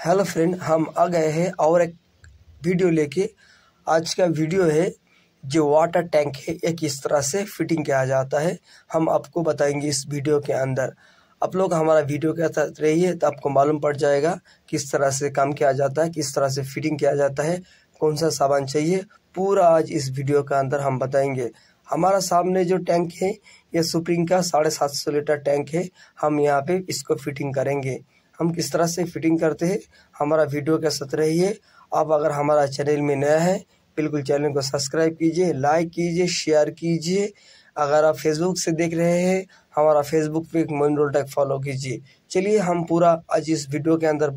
Hello friend, हम आ गए हैं और एक वीडियो लेके। आज का वीडियो है जो वाटर टैंक है ये किस तरह से फिटिंग किया जाता है, हम आपको बताएंगे इस वीडियो के अंदर। आप लोग हमारा वीडियो के साथ रहिए तो आपको मालूम पड़ जाएगा किस तरह से काम किया जाता है, किस तरह से फिटिंग किया जाता है, कौन सा सामान चाहिए, पूरा आज इस वीडियो के अंदर हम बताएंगे। हमारा सामने जो टैंक है ये सुप्रीम का 750 लीटर टैंक है। हम यहाँ पे इसको फिटिंग करेंगे। हम किस तरह से फिटिंग करते हैं, हमारा वीडियो के साथ रहिए। आप अगर हमारा चैनल में नया है बिल्कुल चैनल को सब्सक्राइब कीजिए, लाइक कीजिए, शेयर कीजिए। अगर आप फेसबुक से देख रहे हैं हमारा फेसबुक पे मोइनुलटेक फॉलो कीजिए। चलिए हम पूरा आज इस वीडियो के अंदर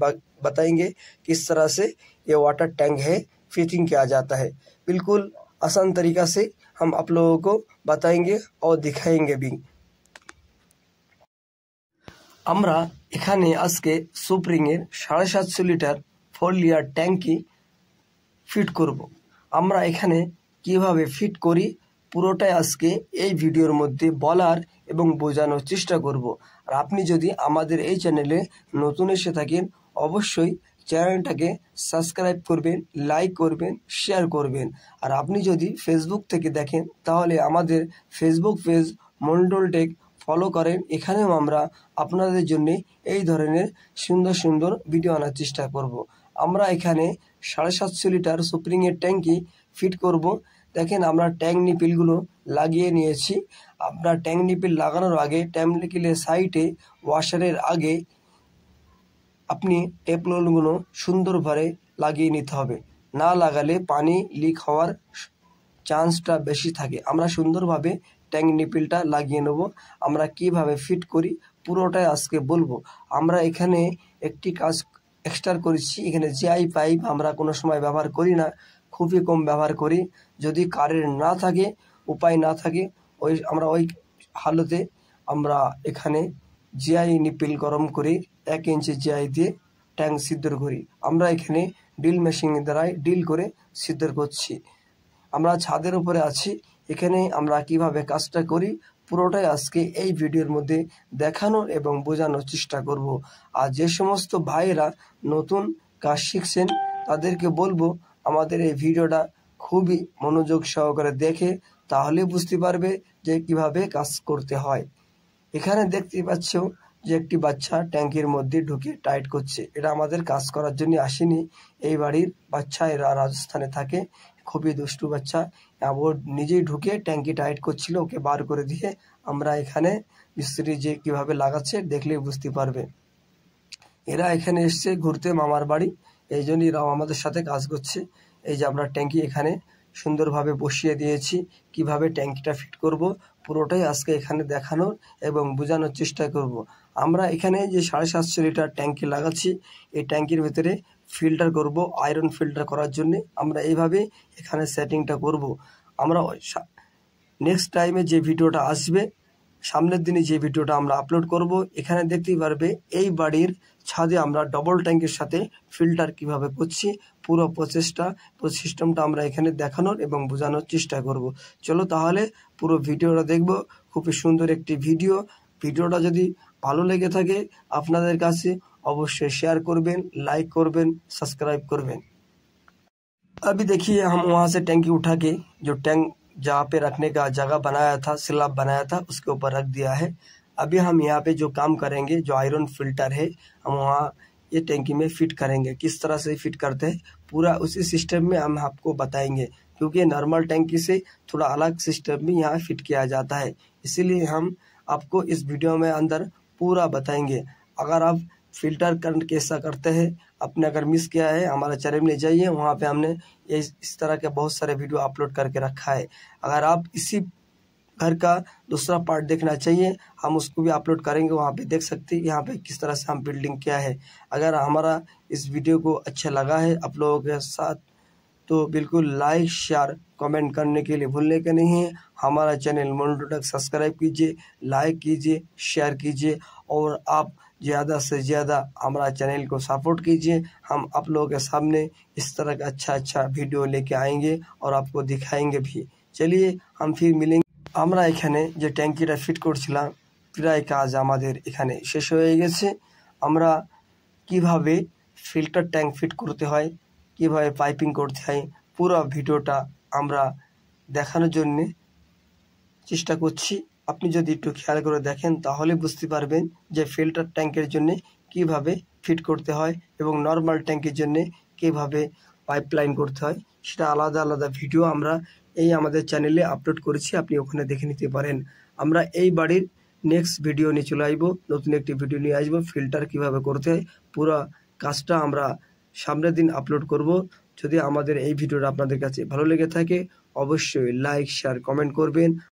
बताएंगे किस तरह से ये वाटर टैंक है फिटिंग किया जाता है। बिल्कुल आसान तरीका से हम आप लोगों को बताएंगे और दिखाएंगे भी। আমরা এখানে আজকে সুপ্রিংয়ের 750 লিটার 4 লিটার ট্যাঙ্কি ফিট করব। আমরা এখানে কিভাবে ফিট করি পুরোটাই আজকে এই ভিডিওর মধ্যে বলার এবং বোঝানোর চেষ্টা করব। আর আপনি যদি আমাদের এই চ্যানেলে নতুন এসে থাকেন অবশ্যই চ্যানেলটাকে সাবস্ক্রাইব করবেন, লাইক করবেন, শেয়ার করবেন। আর আপনি যদি ফেসবুক থেকে দেখেন তাহলে আমাদের ফেসবুক পেজ মোইনুলটেক ফলো করেন। এখানেও আমরা আপনাদের জন্য এই ধরনের সুন্দর সুন্দর ভিডিও আনার চেষ্টা করব। আমরা এখানে 750 লিটার সুপ্রিংয়ের ট্যাঙ্কি ফিট করব। দেখেন আমরা ট্যাঙ্ক নিপিলগুলো লাগিয়ে নিয়েছি। আপনার ট্যাঙ্ক নিপিল লাগানোর আগে ট্যাঙ্ক নিপিলের সাইডে ওয়াশারের আগে আপনি টেপলগুলো সুন্দরভাবে লাগিয়ে নিতে হবে। না লাগালে পানি লিক হওয়ার চান্সটা বেশি থাকে। আমরা সুন্দরভাবে ট্যাঙ্ক নিপিলটা লাগিয়ে নেব। আমরা কিভাবে ফিট করি পুরোটাই আজকে বলবো। আমরা এখানে একটি কাজ এক্সট্রা করেছি, এখানে জিআই পাইপ আমরা কোনো সময় ব্যবহার করি না, খুবই কম ব্যবহার করি। যদি কারেন্ট না থাকে, উপায় না থাকে, আমরা ওই হালতে আমরা এখানে জিআই নিপিল গরম করে 1 ইঞ্চি জিআই দিয়ে ট্যাঙ্ক সিদ্ধ করি। আমরা এখানে ড্রিল মেশিনের দ্বারাই ড্রিল করে সিদ্ধ করছি। আমরা ছাদের উপরে আছি, এখানে আমরা কিভাবে কাজটা করি পুরোটাই আজকে এই ভিডিওর মধ্যে দেখানোর এবং বোঝানোর চেষ্টা করব। আর যে সমস্ত ভাইয়েরা নতুন কাজ শিখছেন তাদেরকে বলবো আমাদের এই ভিডিওটা খুবই মনোযোগ সহকারে দেখে তাহলে বুঝতে পারবে যে কিভাবে কাজ করতে হয়। এখানে দেখতে পাচ্ছ যে একটি বাচ্চা ট্যাঙ্কির মধ্যে ঢুকে টাইট করছে। এটা আমাদের কাজ করার জন্য আসেনি। এই বাড়ির বাচ্চা, এরা রাজস্থানে থাকে, খুবই দুষ্টু বাচ্চা। ও নিজেই ঢুকে ট্যাঙ্কি টাইট করছিল, ওকে বার করে দিয়ে আমরা এখানে মিস্ত্রি যে কিভাবে লাগাচ্ছে দেখলেই বুঝতে পারবে। এরা এখানে এসছে ঘুরতে মামার বাড়ি, এই জন্য এরাও আমাদের সাথে কাজ করছে। এই যে আমরা ট্যাঙ্কি এখানে সুন্দরভাবে বসিয়ে দিয়েছি। কিভাবে ট্যাঙ্কিটা ফিট করব পুরোটাই আজকে এখানে দেখানোর এবং বোঝানোর চেষ্টা করব। আমরা এখানে যে 750 লিটার ট্যাঙ্কি লাগাচ্ছি এই ট্যাঙ্কির ভিতরে ফিল্টার করব, আয়রন ফিল্টার করার জন্য আমরা এইভাবে এখানে সেটিংটা করব। আমরা নেক্সট টাইমে যে ভিডিওটা আসবে, সামনের দিনে যে ভিডিওটা আমরা আপলোড করব, এখানে দেখতেই পারবে এই বাড়ির ছাদে আমরা ডবল ট্যাঙ্কের সাথে ফিল্টার কিভাবে করছি পুরো সিস্টেমটা আমরা এখানে দেখানোর এবং বোঝানোর চেষ্টা করব। চলো তাহলে পুরো ভিডিওটা দেখব। খুবই সুন্দর একটি ভিডিওটা যদি ভালো লেগে থাকে আপনাদের কাছে অবশ্যই শেয়ার করবেন, লাइक করবেন, सब्सक्राइब করবেন। अभी देखिए हम वहाँ से टैंकी उठा के जो टैंक जहाँ पे रखने का जगह बनाया था, स्लैब बनाया था, उसके ऊपर रख दिया है। अभी हम यहाँ पे जो काम करेंगे, जो आयरन फिल्टर है हम वहाँ ये टैंकी में फिट करेंगे। किस तरह से फिट करते हैं पूरा उसी सिस्टम में हम आपको बताएंगे, क्योंकि नॉर्मल टैंकी से थोड़ा अलग सिस्टम में यहाँ फिट किया जाता है। इसीलिए हम आपको इस वीडियो में अंदर पूरा बताएंगे। अगर आप फिल्टर कैसा करते हैं आपने अगर मिस किया है हमारा चैनल में जाइए, वहाँ पे हमने इस तरह के बहुत सारे वीडियो अपलोड करके रखा है। अगर आप इसी घर का दूसरा पार्ट देखना चाहिए हम उसको भी अपलोड करेंगे, वहाँ पे देख सकते हैं यहाँ पे किस तरह से हम बिल्डिंग किया है। अगर हमारा इस वीडियो को अच्छा लगा है आप लोगों के साथ तो बिल्कुल लाइक, शेयर, कमेंट करने के लिए भूलने के नहीं है। हमारा चैनल मोइनुलटेक सब्सक्राइब कीजिए, लाइक कीजिए, शेयर कीजिए और आप ज़्यादा से ज़्यादा हमारा चैनल को सपोर्ट कीजिए। हम आप लोगों के सामने इस तरह का अच्छा वीडियो लेके आएंगे और आपको दिखाएंगे भी। चलिए हम फिर मिलेंगे। আমরা এখানে যে ট্যাঙ্কিটা ফিট করছিলাম প্রায় কাজ আমাদের এখানে শেষ হয়ে গেছে। আমরা কিভাবে ফিল্টার ট্যাঙ্ক ফিট করতে হয়, কিভাবে পাইপিং করতে হয়, পুরো ভিডিওটা আমরা দেখানোর জন্যে চেষ্টা করছি। আপনি যদি একটু খেয়াল করে দেখেন তাহলে বুঝতে পারবেন যে ফিল্টার ট্যাঙ্কের জন্য কিভাবে ফিট করতে হয় এবং নর্মাল ট্যাঙ্কের জন্য কিভাবে পাইপলাইন করতে হয়, সেটা আলাদা আলাদা ভিডিও আমরা এই আমাদের চ্যানেলে আপলোড করেছি, আপনি ওখানে দেখে নিতে পারেন। আমরা এই বাড়ির নেক্সট ভিডিও নিয়ে চলে আসবো, নতুন একটি ভিডিও নিয়ে আসবো ফিল্টার কিভাবে করতে হয়, পুরো কাজটা আমরা সামনের দিন আপলোড করব। যদি আমাদের এই ভিডিওটা আপনাদের কাছে ভালো লেগে থাকে অবশ্যই লাইক শেয়ার কমেন্ট করবেন।